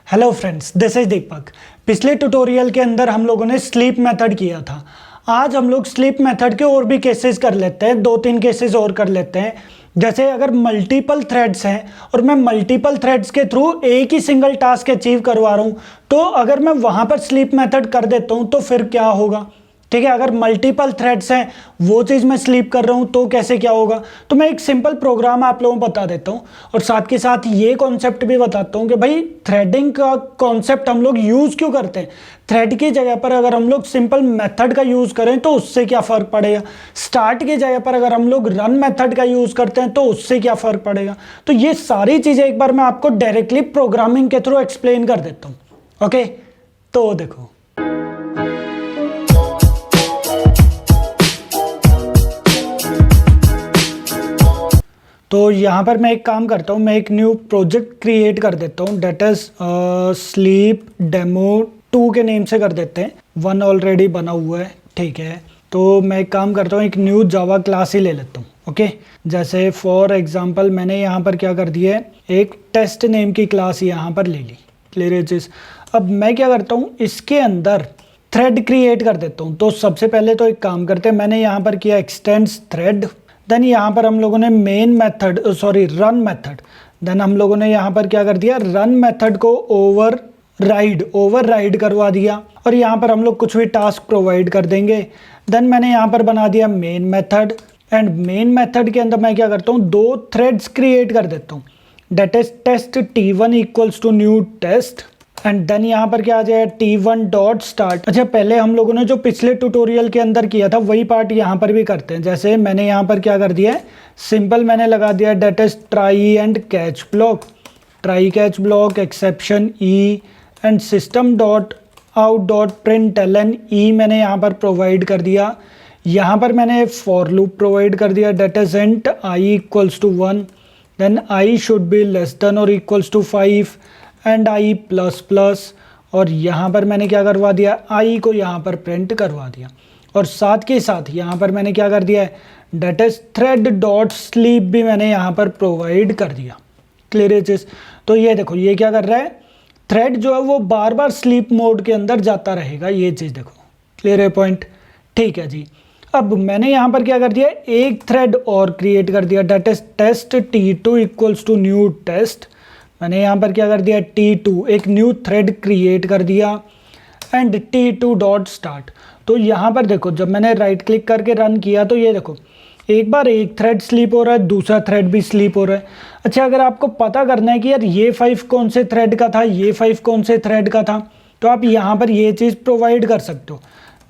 Hello friends, this is दीपक। पिछले tutorial के अंदर हम लोगों ने स्लीप मेथड किया था। आज हम लोग स्लीप मेथड के और भी केसेस कर लेते हैं, 2-3 केसेस और कर लेते हैं। जैसे अगर मल्टीपल थ्रेड्स हैं और मैं मल्टीपल थ्रेड्स के थ्रू एक ही सिंगल टास्क अचीव करवा रहा हूँ, तो अगर मैं वहाँ पर स्लीप मेथड कर देता हूँ तो फिर क्या होगा। ठीक है, अगर मल्टीपल थ्रेड्स हैं, वो चीज़ मैं स्लीप कर रहा हूँ तो कैसे क्या होगा। तो मैं एक सिंपल प्रोग्राम आप लोगों को बता देता हूँ और साथ के साथ ये कॉन्सेप्ट भी बताता हूँ कि भाई थ्रेडिंग का कॉन्सेप्ट हम लोग यूज़ क्यों करते हैं। थ्रेड की जगह पर अगर हम लोग सिंपल मेथड का यूज़ करें तो उससे क्या फ़र्क पड़ेगा। स्टार्ट की जगह पर अगर हम लोग रन मेथड का यूज़ करते हैं तो उससे क्या फ़र्क पड़ेगा। तो ये सारी चीज़ें एक बार मैं आपको डायरेक्टली प्रोग्रामिंग के थ्रू एक्सप्लेन कर देता हूँ। ओके, तो देखो, तो यहाँ पर मैं एक काम करता हूँ, मैं एक न्यू प्रोजेक्ट क्रिएट कर देता हूँ, डेट इज स्लीप डेमो 2 के नेम से कर देते हैं। 1 ऑलरेडी बना हुआ है, ठीक है। तो मैं एक काम करता हूँ, एक न्यू जावा क्लास ही ले लेता हूँ। ओके, जैसे फॉर एग्जांपल मैंने यहाँ पर क्या कर दिया है, एक टेस्ट नेम की क्लास यहाँ पर ले ली। क्लियर है चीज़। अब मैं क्या करता हूँ, इसके अंदर थ्रेड क्रिएट कर देता हूँ। तो सबसे पहले तो एक काम करते हैं, मैंने यहाँ पर किया एक्सटेंड्स थ्रेड। देन यहाँ पर हम लोगों ने main method run method, then हम लोगों ने यहाँ पर क्या कर दिया, रन मेथड को ओवरराइड करवा दिया और यहाँ पर हम लोग कुछ भी टास्क प्रोवाइड कर देंगे। देन मैंने यहाँ पर बना दिया main method and main method के अंदर मैं क्या करता हूँ, 2 थ्रेड्स क्रिएट कर देता हूँ, that is test T1 equals to new test and then यहाँ पर क्या आ जाए, T1 डॉट स्टार्ट। अच्छा, पहले हम लोगों ने जो पिछले ट्यूटोरियल के अंदर किया था वही पार्ट यहाँ पर भी करते हैं। जैसे मैंने यहाँ पर क्या कर दिया है, सिंपल मैंने लगा दिया that is try and catch block exception E and system dot out dot println E मैंने यहाँ पर प्रोवाइड कर दिया। यहाँ पर मैंने फॉर लूप प्रोवाइड कर दिया, that is int i equals to 1, then i should be less than और equals to 5 and i plus plus, और यहाँ पर मैंने क्या करवा दिया, आई को यहाँ पर प्रिंट करवा दिया। और साथ के साथ यहाँ पर मैंने क्या कर दिया है, that is thread dot sleep भी मैंने यहाँ पर प्रोवाइड कर दिया। क्लियर है चीज़। तो ये देखो, ये क्या कर रहा है, थ्रेड जो है वो बार बार स्लीप मोड के अंदर जाता रहेगा। ये चीज़ देखो, क्लियर है पॉइंट। ठीक है जी। अब मैंने यहाँ पर क्या कर दिया, एक थ्रेड और क्रिएट कर दिया, that is test T2 equals to new test. मैंने यहाँ पर क्या कर दिया, T2 एक न्यू थ्रेड क्रिएट कर दिया एंड T2 डॉट स्टार्ट। तो यहाँ पर देखो, जब मैंने राइट क्लिक करके रन किया तो ये देखो, एक बार एक थ्रेड स्लीप हो रहा है, दूसरा थ्रेड भी स्लीप हो रहा है। अच्छा, अगर आपको पता करना है कि यार ये 5 कौन से थ्रेड का था, ये 5 कौन से थ्रेड का था, तो आप यहाँ पर ये चीज़ प्रोवाइड कर सकते हो।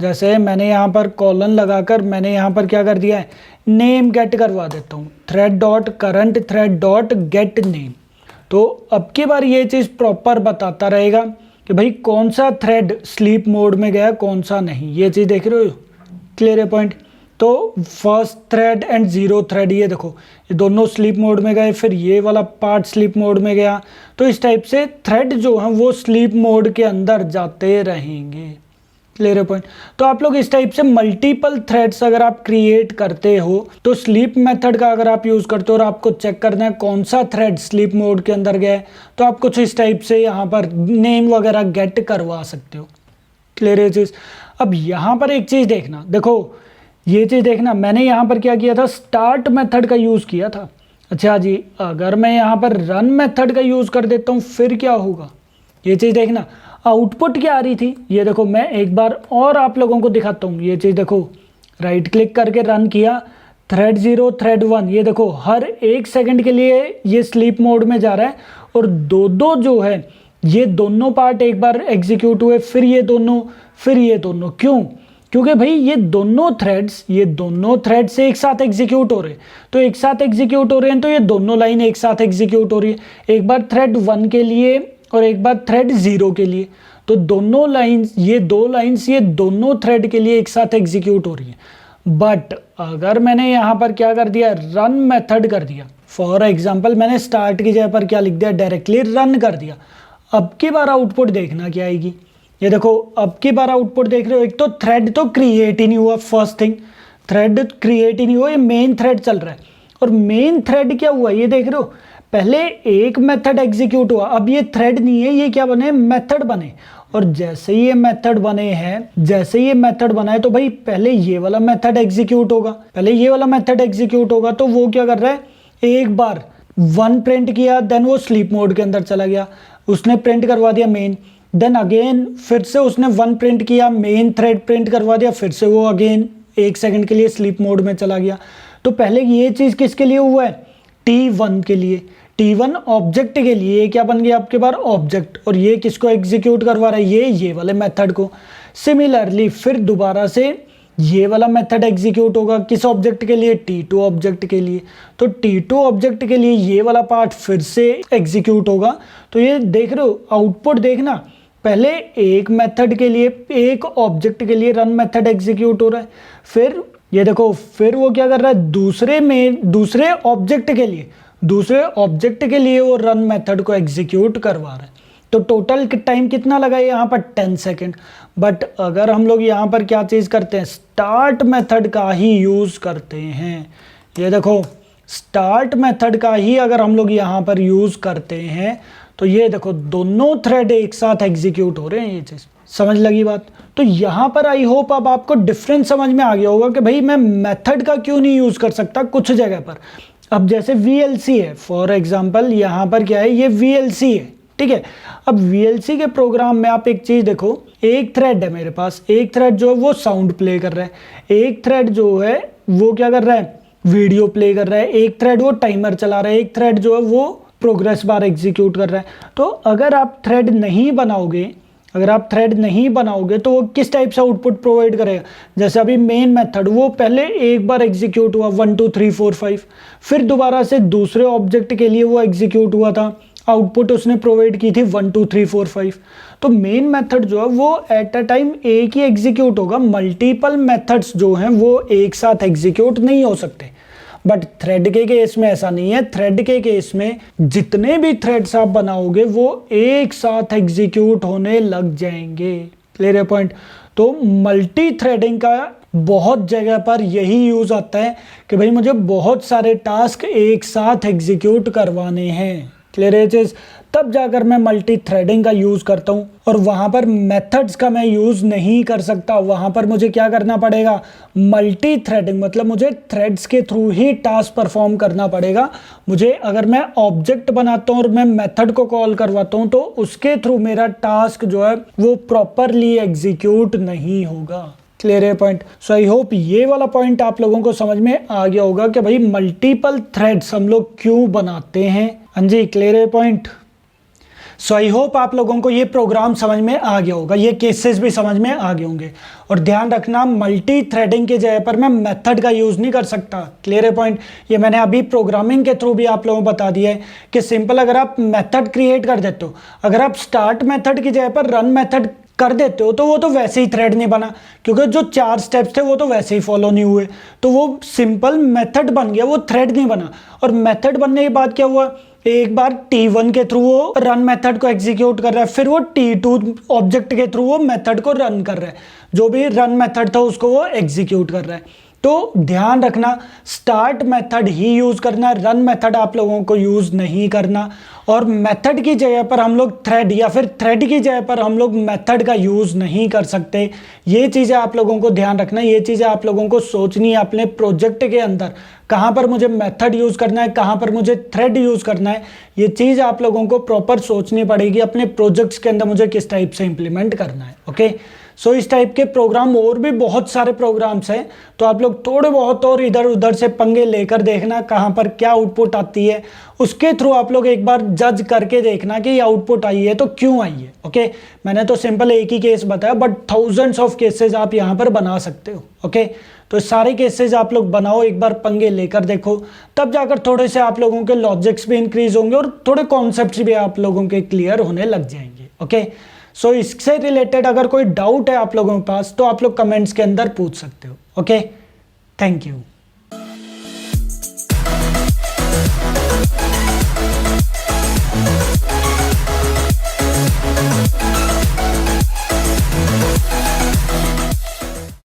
जैसे मैंने यहाँ पर कॉलन लगाकर मैंने यहाँ पर क्या कर दिया है, नेम गेट करवा देता हूँ, thread dot current thread dot gate name. तो अब की बार ये चीज़ प्रॉपर बताता रहेगा कि भाई कौन सा थ्रेड स्लीप मोड में गया, कौन सा नहीं। ये चीज़ देख रहे हो, क्लियर है पॉइंट। तो फर्स्ट थ्रेड एंड 0 थ्रेड, ये देखो, ये दोनों स्लीप मोड में गए, फिर ये वाला पार्ट स्लीप मोड में गया। तो इस टाइप से थ्रेड जो है वो स्लीप मोड के अंदर जाते रहेंगे। क्लियर है पॉइंट। तो आप लोग इस टाइप से मल्टीपल थ्रेड्स अगर आप क्रिएट करते हो तो स्लीप मेथड का अगर आप यूज़ करते हो और आपको चेक करना है कौन सा थ्रेड स्लीप मोड के अंदर गया है, तो आप कुछ इस टाइप से यहाँ पर नेम वगैरह गेट करवा सकते हो। क्लियर है चीज़। अब यहाँ पर एक चीज़ देखना, देखो ये चीज़ देखना, मैंने यहाँ पर क्या किया था, स्टार्ट मेथड का यूज़ किया था। अच्छा जी, अगर मैं यहाँ पर रन मेथड का यूज़ कर देता हूँ फिर क्या होगा, ये चीज़ देखना। आउटपुट क्या आ रही थी, ये देखो, मैं एक बार और आप लोगों को दिखाता हूँ। ये चीज़ देखो, राइट क्लिक करके रन किया, थ्रेड 0 थ्रेड 1, ये देखो हर 1 सेकंड के लिए ये स्लीप मोड में जा रहा है और दो जो है ये दोनों पार्ट एक बार एग्जीक्यूट हुए, फिर ये दोनों। क्यों? क्योंकि भाई ये दोनों थ्रेड्स एक साथ एग्जीक्यूट हो रहे हैं। तो एक साथ एग्जीक्यूट हो रहे हैं तो ये दोनों लाइन एक साथ एग्जीक्यूट हो रही है, एक बार थ्रेड 1 के लिए और एक बार थ्रेड 0 के लिए। तो दोनों लाइंस, ये 2 लाइंस ये दोनों थ्रेड के लिए एक साथ एग्जीक्यूट हो रही है। बट अगर मैंने यहाँ पर क्या कर दिया, रन मेथड कर दिया, फॉर एग्जांपल मैंने स्टार्ट की जगह पर क्या लिख दिया, डायरेक्टली रन कर दिया, अब की बार आउटपुट देखना क्या आएगी। ये देखो, अब की बार आउटपुट देख रहे हो, एक तो थ्रेड तो क्रिएट ही नहीं हुआ, फर्स्ट थिंग थ्रेड क्रिएट ही नहीं हुआ, ये मेन थ्रेड चल रहा है। और मेन थ्रेड क्या हुआ, ये देख रहे हो, पहले एक मेथड एग्जीक्यूट हुआ, अब ये थ्रेड नहीं है, ये क्या बने, मेथड बने। और जैसे ये मेथड बने हैं, जैसे ये मेथड बना है तो भाई पहले ये वाला मेथड एग्जीक्यूट होगा, पहले ये वाला मेथड एग्जीक्यूट होगा। तो वो क्या कर रहा है, एक बार 1 प्रिंट किया, देन वो स्लीप मोड के अंदर चला गया, उसने प्रिंट करवा दिया मेन, देन अगेन फिर से उसने 1 प्रिंट किया, मेन थ्रेड प्रिंट करवा दिया, फिर से वो अगेन 1 सेकंड के लिए स्लीप मोड में चला गया। तो पहले ये चीज़ किसके लिए हुआ है, T1 के लिए, T1 ऑब्जेक्ट के लिए। क्या बन गया आपके पास, ऑब्जेक्ट, और ये किसको एग्जीक्यूट करवा रहा है, ये वाले मेथड को। सिमिलरली फिर दोबारा से ये वाला मेथड एग्जीक्यूट होगा, किस ऑब्जेक्ट के लिए, T2 ऑब्जेक्ट के लिए। तो T2 ऑब्जेक्ट के लिए ये वाला पार्ट फिर से एग्जीक्यूट होगा। तो ये देख रहे हो आउटपुट, देखना पहले एक मेथड के लिए, एक ऑब्जेक्ट के लिए रन मेथड एग्जीक्यूट हो रहा है, फिर ये देखो फिर वो क्या कर रहा है, दूसरे ऑब्जेक्ट के लिए वो रन मेथड को एग्जीक्यूट करवा रहा है। तो टोटल टाइम कितना लगा है यहाँ पर, 10 सेकेंड। बट अगर हम लोग यहाँ पर क्या चीज़ करते हैं, स्टार्ट मेथड का ही यूज़ करते हैं, ये देखो स्टार्ट मेथड का ही अगर हम लोग यहाँ पर यूज़ करते हैं तो ये देखो दोनों थ्रेड एक साथ एग्जीक्यूट हो रहे हैं। ये चीज़ समझ लगी बात। तो यहाँ पर आई होप अब आपको डिफरेंस समझ में आ गया होगा कि भाई मैं मेथड का क्यों नहीं यूज़ कर सकता कुछ जगह पर। अब जैसे VLC है फॉर एग्जांपल, यहाँ पर क्या है, ये VLC है, ठीक है। अब VLC के प्रोग्राम में आप एक चीज़ देखो, एक थ्रेड है मेरे पास, एक थ्रेड जो है वो साउंड प्ले कर रहा है, एक थ्रेड जो है वो क्या कर रहा है, वीडियो प्ले कर रहा है, एक थ्रेड वो टाइमर चला रहा है, एक थ्रेड जो है वो प्रोग्रेस बार एग्जीक्यूट कर रहा है। तो अगर आप थ्रेड नहीं बनाओगे तो वो किस टाइप से आउटपुट प्रोवाइड करेगा। जैसे अभी मेन मेथड वो पहले एक बार एग्जीक्यूट हुआ 1 2 3 4 5, फिर दोबारा से दूसरे ऑब्जेक्ट के लिए वो एग्जीक्यूट हुआ था, आउटपुट उसने प्रोवाइड की थी 1 2 3 4 5। तो मेन मेथड जो है वो एट अ टाइम एक ही एग्जीक्यूट होगा, मल्टीपल मेथड्स जो हैं वो एक साथ एग्जीक्यूट नहीं हो सकते। बट थ्रेड के केस में ऐसा नहीं है, थ्रेड के केस में जितने भी थ्रेड्स आप बनाओगे वो एक साथ एग्जीक्यूट होने लग जाएंगे। क्लियर है पॉइंट। तो मल्टी थ्रेडिंग का बहुत जगह पर यही यूज आता है कि भाई मुझे बहुत सारे टास्क एक साथ एग्जीक्यूट करवाने हैं। क्लियर है चीज, तब जाकर मैं मल्टी थ्रेडिंग का यूज करता हूं, और वहां पर मेथड्स का मैं यूज नहीं कर सकता। वहां पर मुझे क्या करना पड़ेगा, मल्टी थ्रेडिंग, मतलब मुझे थ्रेड्स के थ्रू ही टास्क परफॉर्म करना पड़ेगा। मुझे अगर मैं ऑब्जेक्ट बनाता हूं और मैं मेथड को कॉल करवाता हूं तो उसके थ्रू मेरा टास्क जो है वो प्रॉपरली एग्जीक्यूट नहीं होगा। क्लियर है पॉइंट। सो आई होप ये वाला पॉइंट आप लोगों को समझ में आ गया होगा कि भाई मल्टीपल थ्रेड्स हम लोग क्यों बनाते हैं। हाँ जी, क्लियर है पॉइंट। सो आई होप आप लोगों को ये प्रोग्राम समझ में आ गया होगा, ये केसेस भी समझ में आ गए होंगे। और ध्यान रखना, मल्टी थ्रेडिंग की जगह पर मैं मेथड का यूज नहीं कर सकता। क्लियर है पॉइंट। ये मैंने अभी प्रोग्रामिंग के थ्रू भी आप लोगों को बता दिया है कि सिंपल अगर आप मेथड क्रिएट कर देते हो, अगर आप स्टार्ट मेथड की जगह पर रन मेथड कर देते हो तो वो तो वैसे ही थ्रेड नहीं बना, क्योंकि जो 4 स्टेप्स थे वो तो वैसे ही फॉलो नहीं हुए, तो वो सिंपल मेथड बन गया, वो थ्रेड नहीं बना। और मेथड बनने के बाद क्या हुआ, एक बार T1 के थ्रू वो रन मेथड को एग्जीक्यूट कर रहा है, फिर वो T2 ऑब्जेक्ट के थ्रू वो मेथड को रन कर रहा है, जो भी रन मेथड था उसको वो एग्जीक्यूट कर रहा है। तो ध्यान रखना, स्टार्ट मेथड ही यूज करना, रन मेथड आप लोगों को यूज नहीं करना। और मेथड की जगह पर हम लोग थ्रेड, या फिर थ्रेड की जगह पर हम लोग मेथड का यूज नहीं कर सकते। ये चीजें आप लोगों को ध्यान रखना, ये चीजें आप लोगों को सोचनी है अपने प्रोजेक्ट के अंदर, कहाँ पर मुझे मेथड यूज करना है, कहाँ पर मुझे थ्रेड यूज करना है। ये चीज आप लोगों को प्रॉपर सोचनी पड़ेगी अपने प्रोजेक्ट्स के अंदर, मुझे किस टाइप से इंप्लीमेंट करना है। ओके, सो इस टाइप के प्रोग्राम और भी बहुत सारे प्रोग्राम्स हैं, तो आप लोग थोड़े बहुत और इधर उधर से पंगे लेकर देखना कहाँ पर क्या आउटपुट आती है, उसके थ्रू आप लोग एक बार जज करके देखना कि ये आउटपुट आई है तो क्यों आई है। ओके, मैंने तो सिंपल एक ही केस बताया, बट थाउजेंड्स ऑफ केसेस आप यहाँ पर बना सकते हो। ओके, तो सारे केसेस आप लोग बनाओ, एक बार पंगे लेकर देखो, तब जाकर थोड़े से आप लोगों के लॉजिक्स भी इंक्रीज होंगे और थोड़े कॉन्सेप्ट्स भी आप लोगों के क्लियर होने लग जाएंगे। ओके, सो इससे रिलेटेड अगर कोई डाउट है आप लोगों के पास तो आप लोग कमेंट्स के अंदर पूछ सकते हो। Okay, thank you.